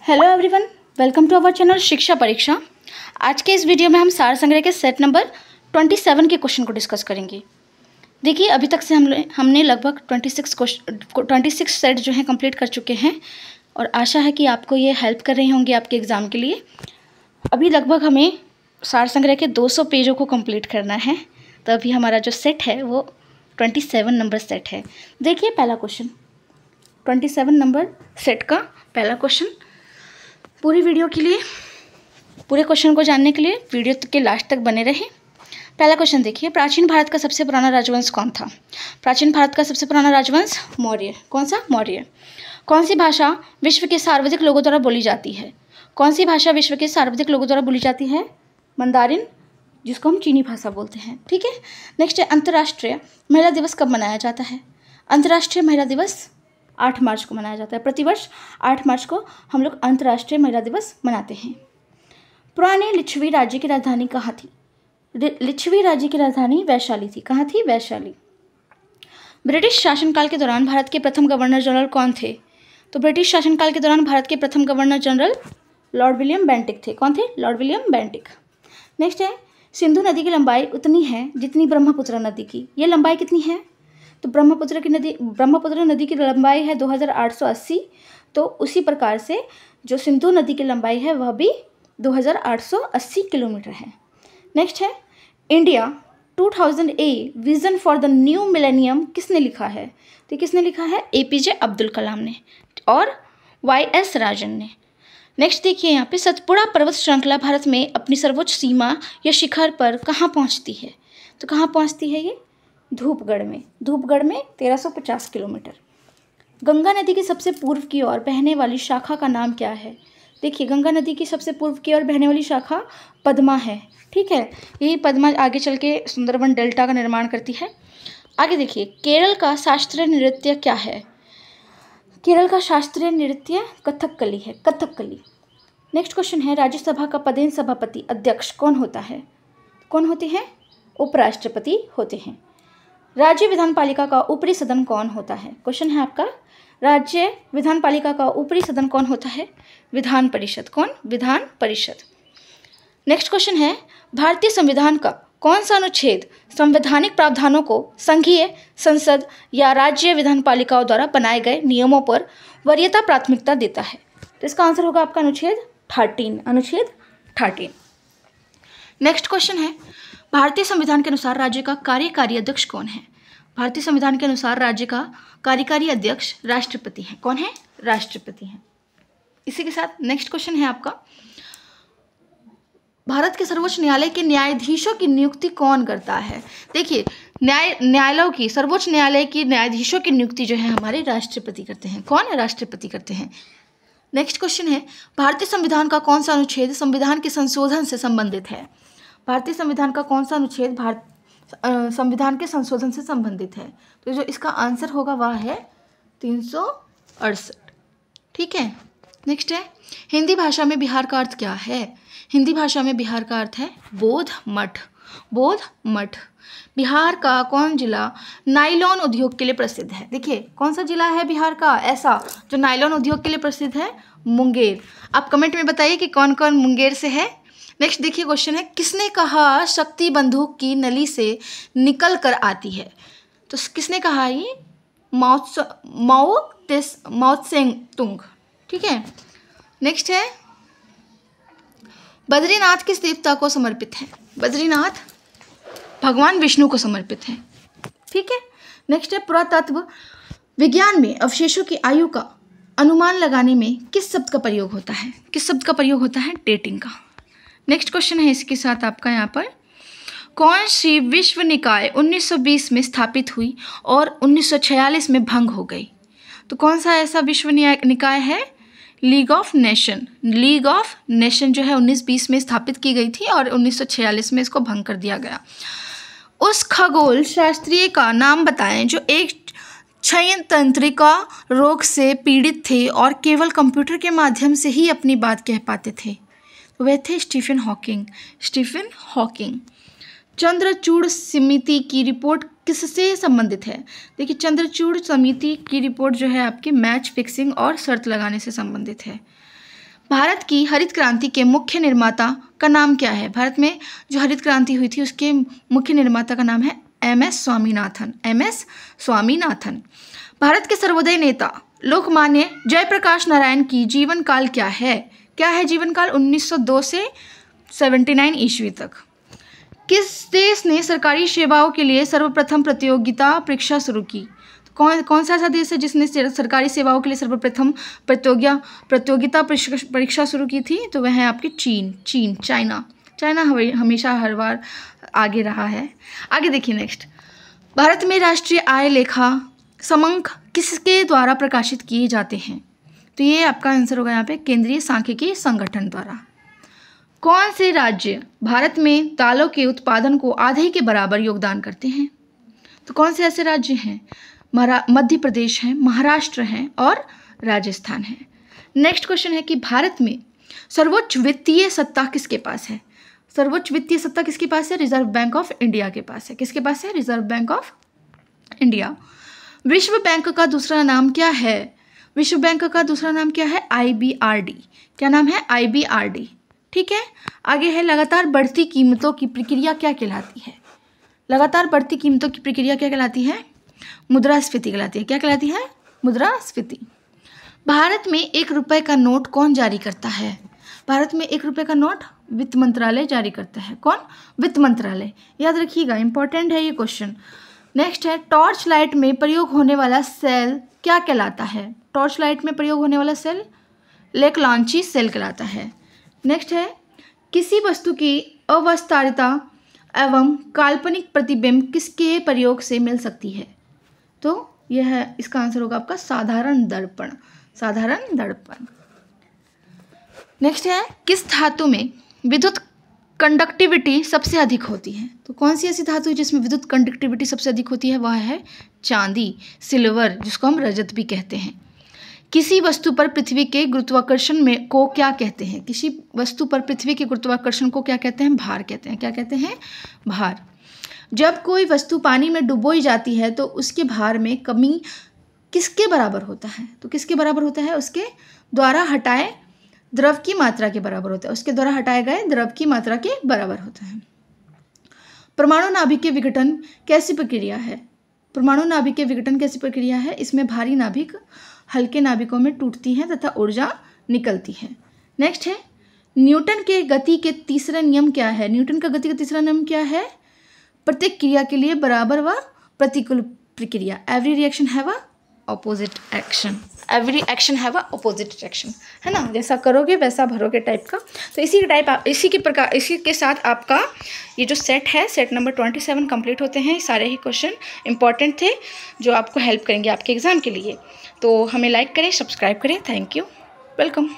Hello everyone, welcome to our channel Shiksha Pariksha. आज के इस वीडियो में हम सार संग्रह के सेट नंबर 27 के क्वेश्चन को डिस्कस करेंगे। देखिए, अभी तक से हमने लगभग 26 सेट जो हैं कंप्लीट कर चुके हैं और आशा है कि आपको ये हेल्प कर रही होंगी आपके एग्ज़ाम के लिए। अभी लगभग हमें सार संग्रह के 200 पेजों को कंप्लीट करना है, तो अभी हमारा जो सेट है वो 27 नंबर सेट है। देखिए पहला क्वेश्चन, 27 नंबर सेट का पहला क्वेश्चन। पूरी वीडियो के लिए, पूरे क्वेश्चन को जानने के लिए वीडियो के लास्ट तक बने रहें। पहला क्वेश्चन देखिए, प्राचीन भारत का सबसे पुराना राजवंश कौन था? प्राचीन भारत का सबसे पुराना राजवंश मौर्य। कौन सा? मौर्य। कौन सी भाषा विश्व के सर्वाधिक लोगों द्वारा बोली जाती है? कौन सी भाषा विश्व के सर्वाधिक लोगों द्वारा बोली जाती है? मंदारिन, जिसको हम चीनी भाषा बोलते हैं। ठीक है। नेक्स्ट है, अंतर्राष्ट्रीय महिला दिवस कब मनाया जाता है? अंतर्राष्ट्रीय महिला दिवस 8 मार्च को मनाया जाता है। प्रतिवर्ष 8 मार्च को हम लोग अंतर्राष्ट्रीय महिला दिवस मनाते हैं। पुराने लिच्छवी राज्य की राजधानी कहाँ थी? लिच्छवी राज्य की राजधानी वैशाली थी। कहाँ थी? वैशाली। ब्रिटिश शासनकाल के दौरान भारत के प्रथम गवर्नर जनरल कौन थे? तो ब्रिटिश शासनकाल के दौरान भारत के प्रथम governor general Lord William Bentinck थे। कौन थे? Lord William Bentinck. नेक्स्ट है, सिंधु नदी की लंबाई उतनी है जितनी ब्रह्मपुत्र नदी की। ये लंबाई कितनी है? तो ब्रह्मपुत्र नदी की लंबाई है 2880। तो उसी प्रकार से जो सिंधु नदी की लंबाई है वह भी 2880 किलोमीटर है। नेक्स्ट है, India 2000 vision for the new millennium किसने लिखा है? तो किसने लिखा है? एपीजे अब्दुल कलाम ने और वाईएस राजन ने। नेक्स्ट देखिए यहाँ पे, सतपुड़ा पर्वत श्रृंखला भारत में अपनी सर्वोच्च सीमा या शिखर पर कहाँ पहुँचती है? तो कहाँ पहुँचती है ये? धूपगढ़ में। धूपगढ़ में 1350 किलोमीटर। गंगा नदी की सबसे पूर्व की ओर बहने वाली शाखा का नाम क्या है? देखिए, गंगा नदी की सबसे पूर्व की ओर बहने वाली शाखा पद्मा है। ठीक है, यही पद्मा आगे चल के सुंदरबन डेल्टा का निर्माण करती है। आगे देखिए, केरल का शास्त्रीय नृत्य क्या है? केरल का शास्त्रीय नृत्य कथकली है। कथकली। नेक्स्ट क्वेश्चन है, राज्यसभा का पदेन सभापति अध्यक्ष कौन होता है? कौन होते हैं? उपराष्ट्रपति होते हैं। राज्य विधानपालिका का ऊपरी सदन कौन होता है? क्वेश्चन है आपका, राज्य विधानपालिका का ऊपरी सदन कौन होता है? विधान परिषद। कौन? विधान परिषद। नेक्स्ट क्वेश्चन है, भारतीय संविधान का कौन सा अनुच्छेद संवैधानिक प्रावधानों को संघीय संसद या राज्य विधानपालिकाओं द्वारा बनाए गए नियमों पर वरीयता प्राथमिकता देता है? तो इसका आंसर होगा आपका अनुच्छेद 13। अनुच्छेद 13। नेक्स्ट क्वेश्चन है, भारतीय संविधान के अनुसार राज्य का कार्यकारी अध्यक्ष कौन है? भारतीय संविधान के अनुसार राज्य का कार्यकारी अध्यक्ष राष्ट्रपति है। कौन है? राष्ट्रपति है। इसी के साथ नेक्स्ट क्वेश्चन है आपका, भारत के सर्वोच्च न्यायालय के न्यायाधीशों की नियुक्ति कौन करता है? देखिए, न्यायालयों की, सर्वोच्च न्यायालय की न्यायाधीशों की नियुक्ति जो है हमारे राष्ट्रपति करते हैं। कौन? राष्ट्रपति करते हैं। नेक्स्ट क्वेश्चन है, भारतीय संविधान का कौन सा अनुच्छेद संविधान के संशोधन से संबंधित है? भारतीय संविधान का कौन सा अनुच्छेद संविधान के संशोधन से संबंधित है? तो जो इसका आंसर होगा वह है 368। ठीक है। नेक्स्ट है, हिंदी भाषा में बिहार का अर्थ क्या है? हिंदी भाषा में बिहार का अर्थ है बोध मठ। बोध मठ। बिहार का कौन जिला नायलॉन उद्योग के लिए प्रसिद्ध है? देखिए, कौन सा जिला है बिहार का ऐसा जो नायलॉन उद्योग के लिए प्रसिद्ध है? मुंगेर। आप कमेंट में बताइए कि कौन कौन मुंगेर से है। नेक्स्ट देखिए क्वेश्चन है, किसने कहा शक्ति बंदूक की नली से निकल कर आती है? तो किसने कहा ये? माओ त्से तुंग। ठीक है। नेक्स्ट है, बद्रीनाथ किस देवता को समर्पित है? बद्रीनाथ भगवान विष्णु को समर्पित है। ठीक है। नेक्स्ट है, पुरातत्व विज्ञान में अवशेषों की आयु का अनुमान लगाने में किस शब्द का प्रयोग होता है? किस शब्द का प्रयोग होता है? डेटिंग का। नेक्स्ट क्वेश्चन है इसके साथ आपका यहाँ पर, कौन सी विश्व निकाय 1920 में स्थापित हुई और 1946 में भंग हो गई? तो कौन सा ऐसा विश्व निकाय है? League of nation. League of nation जो है 1920 में स्थापित की गई थी और 1946 में इसको भंग कर दिया गया। उस खगोल शास्त्रीय का नाम बताएं जो एक क्षय तंत्रिका रोग से पीड़ित थे और केवल कंप्यूटर के माध्यम से ही अपनी बात कह पाते थे। वे थे Stephen Hawking. Stephen Hawking. Chandrachud समिति की रिपोर्ट किससे संबंधित है? देखिए, चंद्रचूड़ समिति की रिपोर्ट जो है आपकी मैच फिक्सिंग और शर्त लगाने से संबंधित है। भारत की हरित क्रांति के मुख्य निर्माता का नाम क्या है? भारत में जो हरित क्रांति हुई थी उसके मुख्य निर्माता का नाम है एम.एस. स्वामीनाथन। एम.एस. स्वामीनाथन। भारत के सर्वोदय नेता लोकमान्य जयप्रकाश नारायण की जीवन काल क्या है? क्या है जीवन काल? 1902 से 79 ईस्वी तक। किस देश ने सरकारी सेवाओं के लिए सर्वप्रथम प्रतियोगिता परीक्षा शुरू की? कौन सा ऐसा देश है जिसने सरकारी सेवाओं के लिए सर्वप्रथम प्रतियोगिता परीक्षा शुरू की थी? तो वह है आपकी चाइना हमेशा हर बार आगे रहा है। आगे देखिए नेक्स्ट, भारत में राष्ट्रीय आय लेखा समंक किसके द्वारा प्रकाशित किए जाते हैं? तो ये आपका आंसर होगा यहाँ पे केंद्रीय सांख्यिकी संगठन द्वारा। कौन से राज्य भारत में दालों के उत्पादन को आधे के बराबर योगदान करते हैं? तो कौन से ऐसे राज्य हैं? मध्य प्रदेश है, महाराष्ट्र है और राजस्थान है। नेक्स्ट क्वेश्चन है कि भारत में सर्वोच्च वित्तीय सत्ता किसके पास है? सर्वोच्च वित्तीय सत्ता किसके पास है? रिजर्व बैंक ऑफ इंडिया के पास है। किसके पास है? Reserve bank of India. विश्व बैंक का दूसरा नाम क्या है? विश्व बैंक का दूसरा नाम क्या है? IBRD। क्या नाम है? IBRD। ठीक है। आगे है लगातार बढ़ती कीमतों की प्रक्रिया क्या कहलाती है? लगातार बढ़ती कीमतों की प्रक्रिया क्या कहलाती है? मुद्रास्फीति कहलाती है। क्या कहलाती है? मुद्रास्फीति। भारत में 1 रुपए का नोट कौन जारी करता है? भारत में 1 रुपए का नोट वित्त मंत्रालय जारी करता है। कौन? वित्त मंत्रालय। याद रखिएगा, इंपॉर्टेंट है ये क्वेश्चन। नेक्स्ट है टॉर्च लाइट में प्रयोग होने वाला सेल क्या कहलाता है? टॉर्च लाइट में प्रयोग होने वाला सेल लेक्लांची सेल कहलाता है। नेक्स्ट है किसी वस्तु की अविस्तारिता एवं काल्पनिक प्रतिबिंब किसके प्रयोग से मिल सकती है? तो यह है, इसका आंसर होगा आपका साधारण दर्पण। साधारण दर्पण। नेक्स्ट है किस धातु में विद्युत कंडक्टिविटी सबसे अधिक होती है? तो कौन सी ऐसी धातु है जिसमें विद्युत कंडक्टिविटी सबसे अधिक होती है? वह है चांदी, सिल्वर, जिसको हम रजत भी कहते हैं। किसी वस्तु पर पृथ्वी के गुरुत्वाकर्षण में को क्या कहते हैं? किसी वस्तु पर पृथ्वी के गुरुत्वाकर्षण को क्या कहते हैं? भार कहते हैं। क्या कहते हैं? भार। जब कोई वस्तु पानी में डुबोई जाती है तो उसके भार में कमी किसके बराबर होता है? तो किसके बराबर होता है? उसके द्वारा हटाए द्रव की मात्रा के बराबर होता है। उसके द्वारा हटाए गए द्रव की मात्रा के बराबर होता है। परमाणु नाभिक के विघटन कैसी प्रक्रिया है? परमाणु नाभिक के विघटन कैसी प्रक्रिया है? इसमें भारी नाभिक हल्के नाभिकों में टूटती हैं तथा ऊर्जा निकलती है। नेक्स्ट है न्यूटन के गति के तीसरा नियम क्या है? न्यूटन का गति का तीसरा नियम क्या है? प्रत्येक क्रिया के लिए बराबर व प्रतिकूल प्रक्रिया। Every reaction have a opposite action. Every action have a opposite reaction, है ना? जैसा करोगे वैसा भरोगे टाइप का। तो इसी के साथ आपका ये जो सेट है, सेट नंबर 27 कंप्लीट होते हैं। सारे ही क्वेश्चन इंपॉर्टेंट थे जो आपको हेल्प करेंगे आपके एग्ज़ाम के लिए। तो हमें लाइक करें, सब्सक्राइब करें। Thank you, welcome.